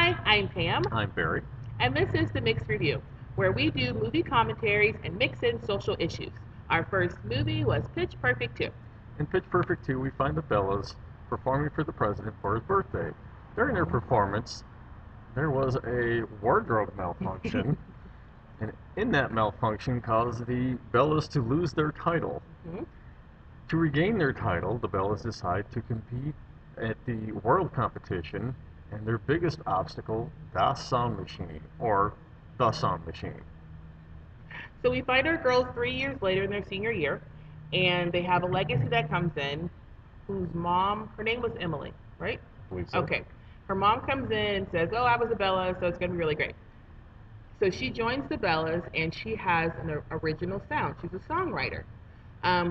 Hi, I'm Pam, I'm Barry. and this is the Mixed Review, where we do movie commentaries and mix in social issues. Our first movie was Pitch Perfect 2. In Pitch Perfect 2, we find the Bellas performing for the president for his birthday. During their performance, there was a wardrobe malfunction, and in that malfunction caused the Bellas to lose their title. Mhm. To regain their title, the Bellas decide to compete at the world competition, and their biggest obstacle, Das Sound Machine, or the Sound Machine. So we find our girls 3 years later in their senior year, and they have a legacy that comes in, whose mom, her name was Emily, right? I believe so. Okay. Her mom comes in and says, "Oh, I was a Bella, so it's going to be really great." So she joins the Bellas, and she has an original sound. She's a songwriter.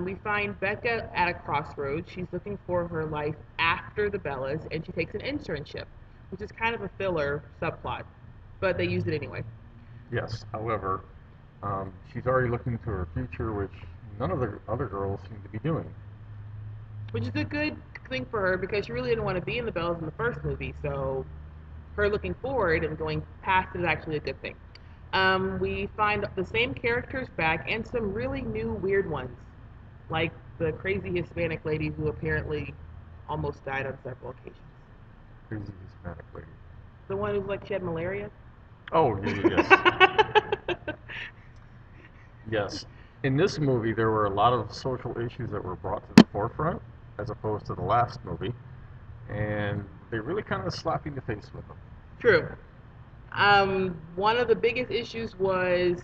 We find Becca at a crossroads. She's looking for her life after the Bellas, and she takes an internship, which is kind of a filler subplot, but they use it anyway. Yes, however, she's already looking to her future, which none of the other girls seem to be doing. Which is a good thing for her because she really didn't want to be in the Bellas in the first movie, so her looking forward and going past it is actually a good thing. We find the same characters back and some really new weird ones, like the crazy Hispanic lady who apparently almost died on several occasions. Crazy Hispanic lady. The one who's like she had malaria. Oh, yes. Yes. In this movie, there were a lot of social issues that were brought to the forefront, as opposed to the last movie, and they really kind of slapped you in the face with them. True. One of the biggest issues was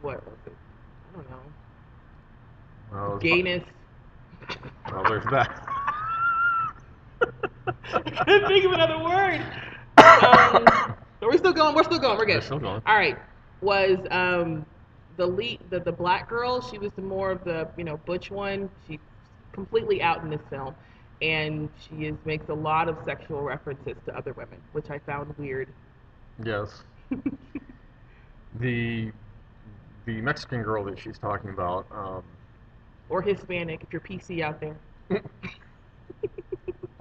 what was it? I don't know. Well, Gayness. well, there's that. I couldn't think of another word. We're still going. We're still going. We're We're good. still going. All right. Was the lead the black girl? She was the more of the butch one. She's completely out in this film, and makes a lot of sexual references to other women, which I found weird. Yes. The the Mexican girl that she's talking about, Or Hispanic, if you're PC out there.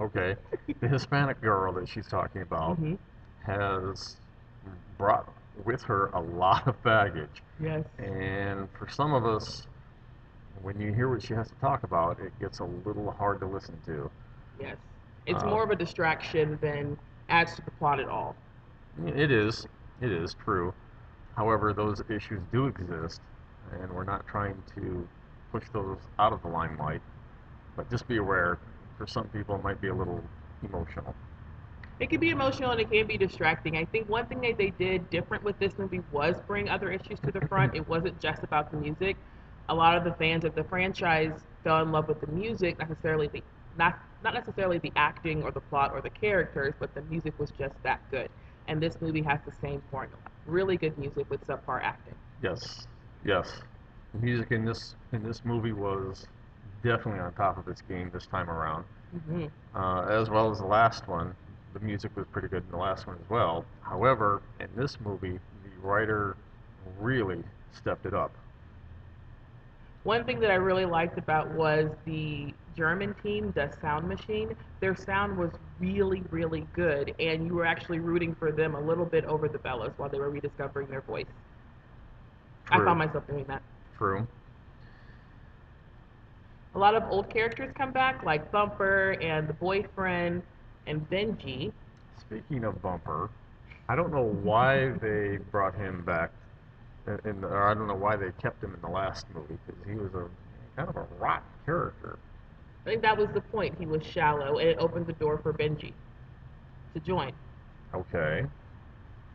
okay, the Hispanic girl that she's talking about Hmm. has brought with her a lot of baggage. Yes. And for some of us, when you hear what she has to talk about, it gets a little hard to listen to. Yes. It's Uh, more of a distraction than adds to the plot at all. it is, it is true. However, those issues do exist, and we're not trying to push those out of the limelight. But just be aware, for some people, it might be a little emotional. It can be emotional and it can be distracting. I think one thing that they did different with this movie was bring other issues to the front. It wasn't just about the music. A lot of the fans of the franchise fell in love with the music, not necessarily the acting or the plot or the characters, but the music was just that good. And this movie has the same formula. Really good music with subpar acting. Yes, yes. The music in this movie was definitely on top of its game this time around, Hmm. as well as the last one. The music was pretty good in the last one as well. However, in this movie, the writer really stepped it up. One thing that I really liked about was the German team, the Sound Machine. Their sound was really, really good, and you were actually rooting for them a little bit over the Bellas while they were rediscovering their voice. I True, found myself doing that. true. A lot of old characters come back, like Bumper and the boyfriend and Benji. Speaking of Bumper, I don't know why they brought him back, or I don't know why they kept him in the last movie because he was a kind of a rotten character. I think that was the point. He was shallow, and it opened the door for Benji to join. Okay,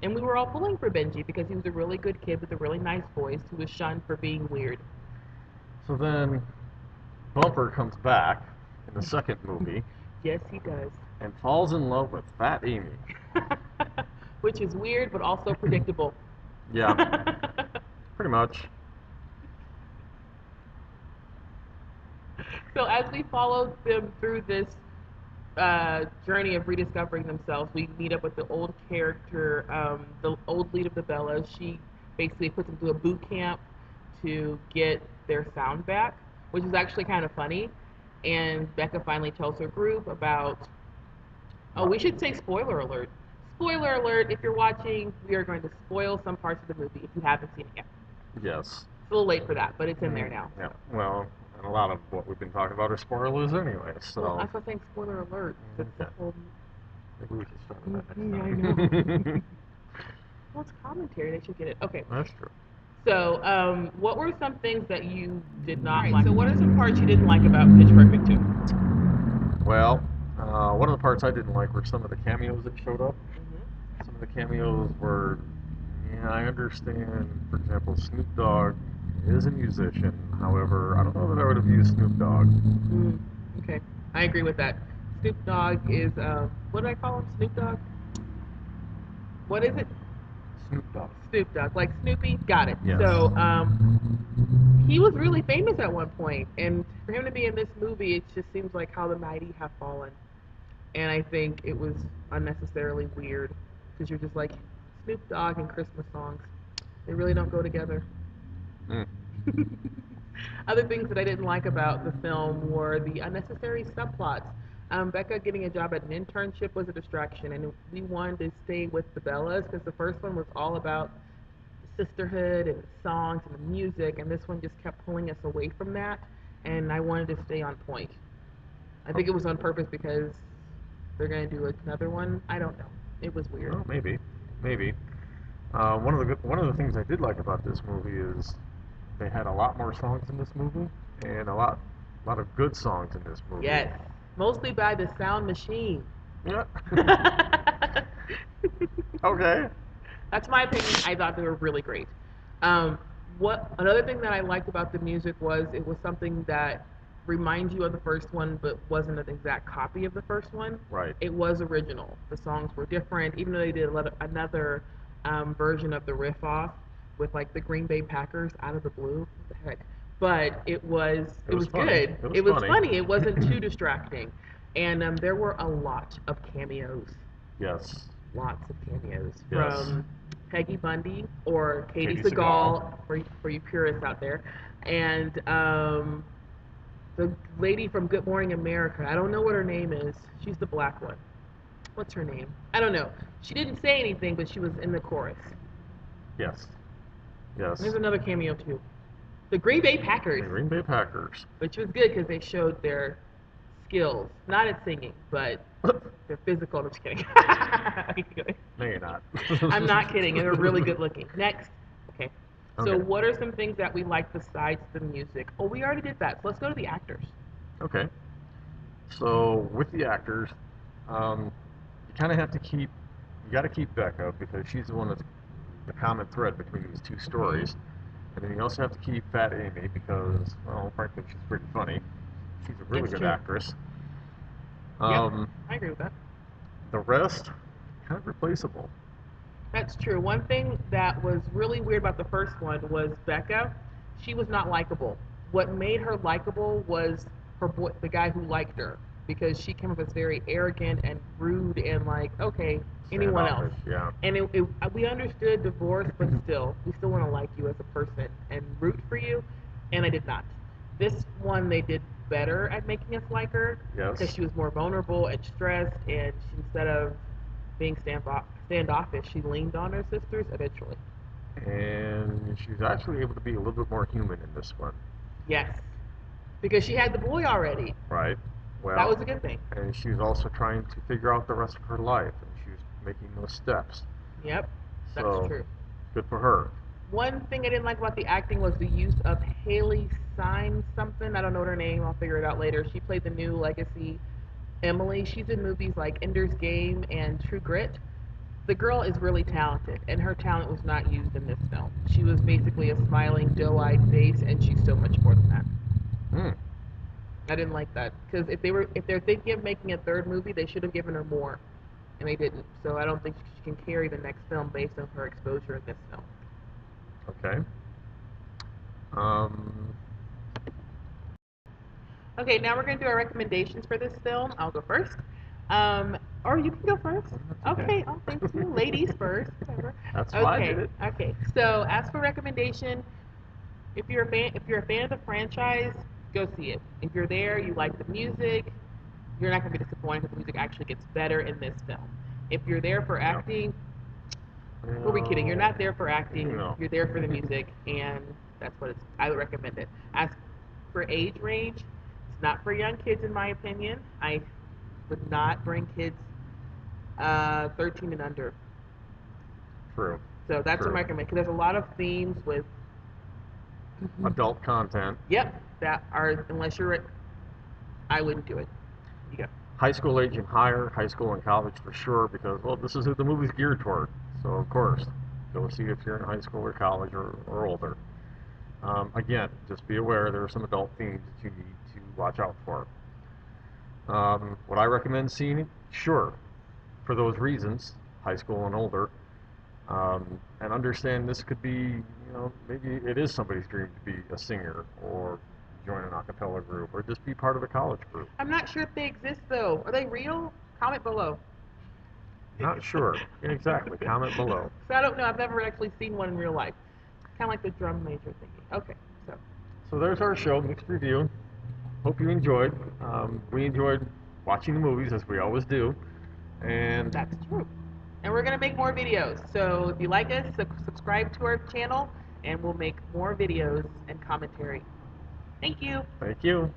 And we were all pulling for Benji because he was a really good kid with a really nice voice who was shunned for being weird. so then Bumper comes back in the second movie Yes, he does. and falls in love with Fat Amy. Which is weird but also predictable. Yeah, pretty much. So as we follow them through this journey of rediscovering themselves, we meet up with the old character, the old lead of the Bellas. She basically puts them through a boot camp to get their sound back, which is actually kind of funny. And Becca finally tells her group about Oh, we should say spoiler alert. Spoiler alert, if you're watching, we are going to spoil some parts of the movie if you haven't seen it yet. Yes. It's a little late for that, but it's in there now. Yeah. Well, and a lot of what we've been talking about are spoilers anyway. So Well, that's what I'm saying, spoiler alert. That's the Okay. whole... maybe we should start with that Yeah, I next time. Well, it's commentary. They should get it. Okay. That's true. So, what were some things that you did not like? So, what are some parts you didn't like about Pitch Perfect 2? Well, one of the parts I didn't like were some of the cameos that showed up. Some of the cameos were, yeah, I understand. For example, Snoop Dogg is a musician. However, I don't know that I would have used Snoop Dogg. Okay, I agree with that. Snoop Dogg is, what do I call him? Snoop Dogg? What is it? Snoop Dogg. Snoop Dogg, like Snoopy. Got it. Yes. So, he was really famous at one point, and for him to be in this movie, it just seems like how the mighty have fallen. And I think it was unnecessarily weird because you're just like Snoop Dogg and Christmas songs. They really don't go together. Mm. Other things that I didn't like about the film were the unnecessary subplots. Becca getting a job at an internship was a distraction, and we wanted to stay with the Bellas because the first one was all about sisterhood and the songs and the music, and this one just kept pulling us away from that, and I wanted to stay on point. I think it was on purpose because they're going to do another one. I don't know. It was weird. Well, maybe. One of the things I did like about this movie is they had a lot more songs in this movie, and a lot of good songs in this movie. Yes, mostly by the Sound Machine. Yeah. Okay. That's my opinion. I thought they were really great. What another thing that I liked about the music was it was something that reminds you of the first one, but wasn't an exact copy of the first one. Right. It was original. The songs were different, even though they did another version of the riff off with like the Green Bay Packers out of the blue. What the heck? But it was funny. good. It was funny. It wasn't too distracting, and there were a lot of cameos. Yes. Lots of cameos Yes. from Peggy Bundy or Katie Katie Seagal for you purists out there, and the lady from Good Morning America. I don't know what her name is. She's the black one. What's her name? I don't know. She didn't say anything, but she was in the chorus. Yes. Yes. There's another cameo too. The Green Bay The Packers, Green Bay Packers. which was good because they showed their skills, not at singing, but their physical. I'm just kidding. No, you're not. I'm not kidding. They're really good looking. Next. Okay. So Okay. what are some things that we like besides the music? Oh, we already did that. So let's go to the actors. Okay. So with the actors, you kind of have to keep, you got to keep Becca because she's the one that's the common thread between these two stories. And then you also have to keep Fat Amy because, well, frankly, she's pretty funny. She's a really That's good true. actress. Yep, I agree with that. The rest, kind of replaceable. That's true. One thing that was really weird about the first one was Becca. She was not likable. What made her likable was her boy, the guy who liked her, because she came up as very arrogant and rude and like, okay, anyone else. Standoffish, yeah. And we understood divorce, but still, we still want to like you as a person and root for you. And I did not. This one they did better at making us like her Yes. because she was more vulnerable and stressed, and she, instead of being standoffish, she leaned on her sisters eventually. And she's actually able to be a little bit more human in this one. Yes, because she had the boy already. Right. Well, That was a good thing. and she's also trying to figure out the rest of her life, and she's making those steps. Yep, that's So, true. good for her. One thing I didn't like about the acting was the use of Haley Sign something. I don't know her name. I'll figure it out later. She played the new Legacy Emily. She's in movies like Ender's Game and True Grit. The girl is really talented, and her talent was not used in this film. She was basically a smiling, doe-eyed face, and she's so much more than that. Hmm. I didn't like that because if they're thinking of making a third movie, they should have given her more, and they didn't. So I don't think she can carry the next film based on her exposure in this film. Okay. Okay, now we're going to do our recommendations for this film. I'll go first. Or you can go first. That's Okay, oh, thank you. Ladies first. Whatever. That's why I Okay, did it. okay. So as for recommendation, if you're a fan of the franchise, go see it. If you're there, you like the music, you're not going to be disappointed because the music actually gets better in this film. If you're there for Yeah. acting, who are we kidding? You're not there for acting. No. You're there for the music, and that's what it's. I would recommend it. As for age range, it's not for young kids, in my opinion. I would not bring kids 13 and under. True. So that's what True. I recommend because there's a lot of themes with Adult content. yep that are unless you're I wouldn't do it. You go. High school age and higher, high school and college for sure, because, well, this is who the movie's geared toward. So, of course, go see if you're in high school or college or older. Again, just be aware there are some adult themes that you need to watch out for. Would I recommend seeing it? Sure. For those reasons, high school and older. And understand this could be, maybe it is somebody's dream to be a singer or join an a cappella group or just be part of a college group. I'm not sure if they exist though. Are they real? Comment below. Not sure. Exactly. Comment below. So I don't know. I've never actually seen one in real life. Kind of like the drum major thingy. Okay, so So there's our show, Mixed Review. Hope you enjoyed. We enjoyed watching the movies, as we always do. And that's true. And we're gonna make more videos. So if you like us, subscribe to our channel, and we'll make more videos and commentary. Thank you. thank you.